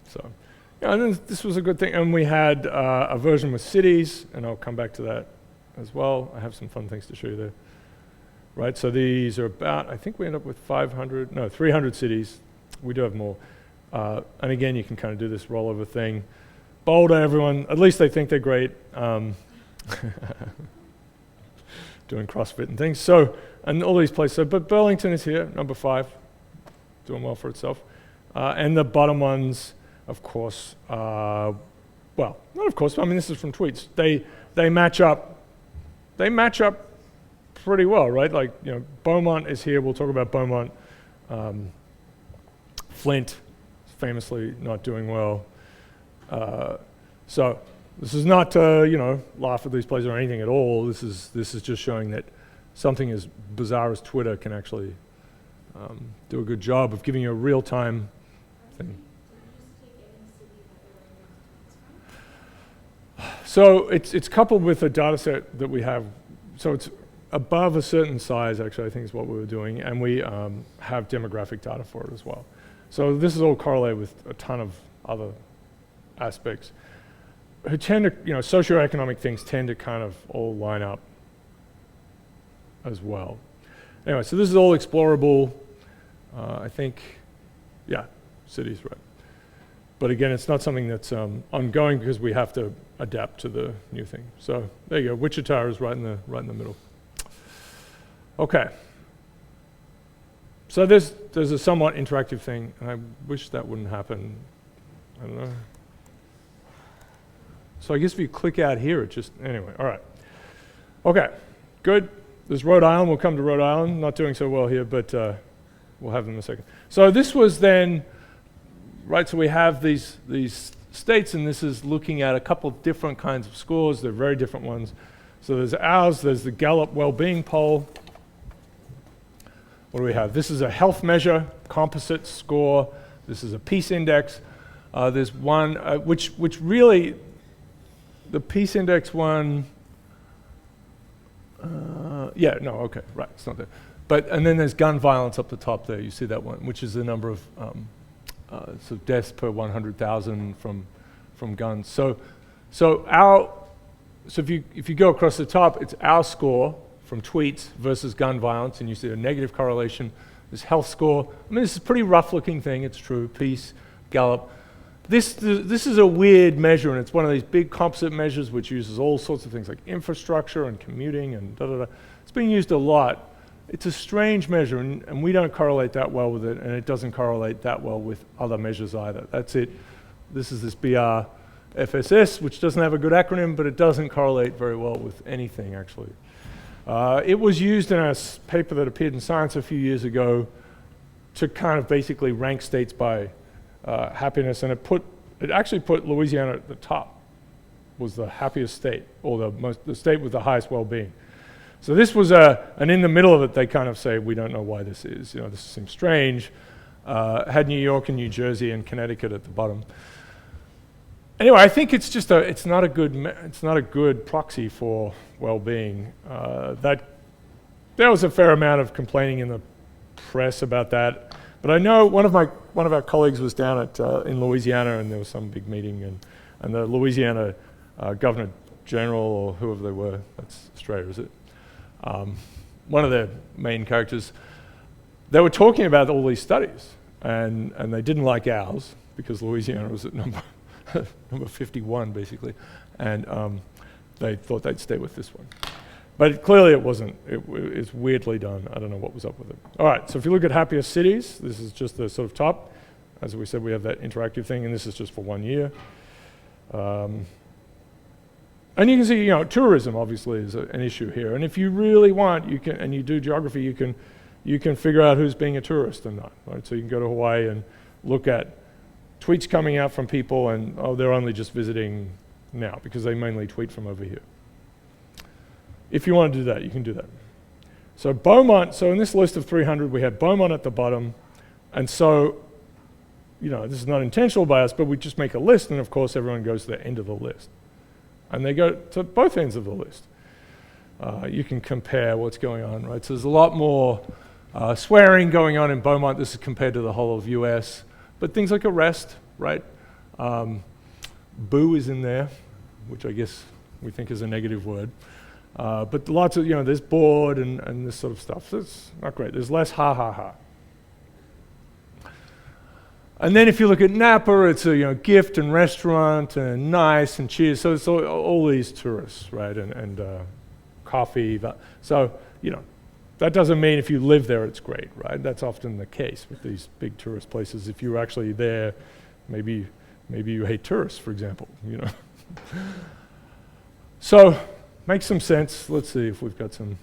So, yeah, and then this was a good thing. And we had a version with cities, and I'll come back to that as well. I have some fun things to show you there. Right, so these are about, I think we end up with 300 cities. We do have more. And again, you can kind of do this rollover thing. Boulder, everyone, at least they think they're great. Doing CrossFit and things. So, and all these places. So, but Burlington is here, number 5, doing well for itself. And the bottom ones, of course, well, not of course, I mean, this is from tweets. They match up pretty well, right? Like, you know, Beaumont is here. We'll talk about Beaumont. Flint, famously not doing well. So this is not to, you know, laugh at these places or anything at all. This is just showing that something as bizarre as Twitter can actually do a good job of giving you a real-time thing. So it's coupled with a data set that we have. So it's above a certain size, actually, I think is what we were doing, and we have demographic data for it as well. So this is all correlated with a ton of other aspects who tend to, you know, socioeconomic things tend to kind of all line up as well. Anyway, so this is all explorable. I think, yeah, cities, right. But again, it's not something that's ongoing because we have to adapt to the new thing. So there you go. Wichita is right in the middle. Okay. So there's a somewhat interactive thing, and I wish that wouldn't happen. I don't know. So I guess if you click out here, it just, anyway, all right. Okay, good. There's Rhode Island. We'll come to Rhode Island. Not doing so well here, but we'll have them in a second. So this was then, right, so we have these states, and this is looking at a couple of different kinds of scores. They're very different ones. So there's ours. There's the Gallup Wellbeing Poll. What do we have? This is a health measure, composite score. This is a peace index. There's one, which really, the peace index one, yeah, no, okay, right, it's not there. But, and then there's gun violence up the top there. You see that one, which is the number of so deaths per 100,000 from guns. So if you go across the top, it's our score from tweets versus gun violence, and you see a negative correlation. This health score, I mean, this is a pretty rough-looking thing. It's true. Peace, Gallup. This is a weird measure, and it's one of these big composite measures which uses all sorts of things like infrastructure and commuting and da-da-da. It's being used a lot. It's a strange measure, and we don't correlate that well with it, and it doesn't correlate that well with other measures either. That's it. This is this BRFSS, which doesn't have a good acronym, but it doesn't correlate very well with anything, actually. It was used in a paper that appeared in Science a few years ago to kind of basically rank states by happiness, and it actually put Louisiana at the top, was the happiest state, or the state with the highest well-being. So this was and in the middle of it, they kind of say, we don't know why this is. You know, this seems strange. Had New York and New Jersey and Connecticut at the bottom. Anyway, I think it's just it's not a good proxy for well-being. There was a fair amount of complaining in the press about that, but I know one of our colleagues was down in Louisiana, and there was some big meeting, and the Louisiana Governor General, or whoever they were, that's Australia, is it? One of their main characters, they were talking about all these studies, and they didn't like ours because Louisiana was at number 51, basically, and they thought they'd stay with this one. But clearly it wasn't. It's weirdly done. I don't know what was up with it. All right, so if you look at happiest cities, this is just the sort of top. As we said, we have that interactive thing, and this is just for 1 year. And you can see, you know, tourism obviously is an issue here. And if you really want, you can, and you do geography, you can figure out who's being a tourist and not. Right? So you can go to Hawaii and look at tweets coming out from people, and they're only just visiting now because they mainly tweet from over here. If you want to do that, you can do that. So Beaumont, so in this list of 300, we have Beaumont at the bottom, and so, you know, this is not intentional by us, but we just make a list, and of course everyone goes to the end of the list. And they go to both ends of the list. You can compare what's going on, right? So there's a lot more swearing going on in Beaumont. This is compared to the whole of US. But things like arrest, right? Boo is in there, which I guess we think is a negative word. But lots of, there's bored and this sort of stuff. So it's not great. There's less ha ha ha. And then if you look at Napa, it's a gift and restaurant and nice and cheers. So it's all these tourists, right? And coffee. So, that doesn't mean if you live there it's great, right? That's often the case with these big tourist places. If you're actually there, maybe you hate tourists, for example, So, makes some sense. Let's see if we've got some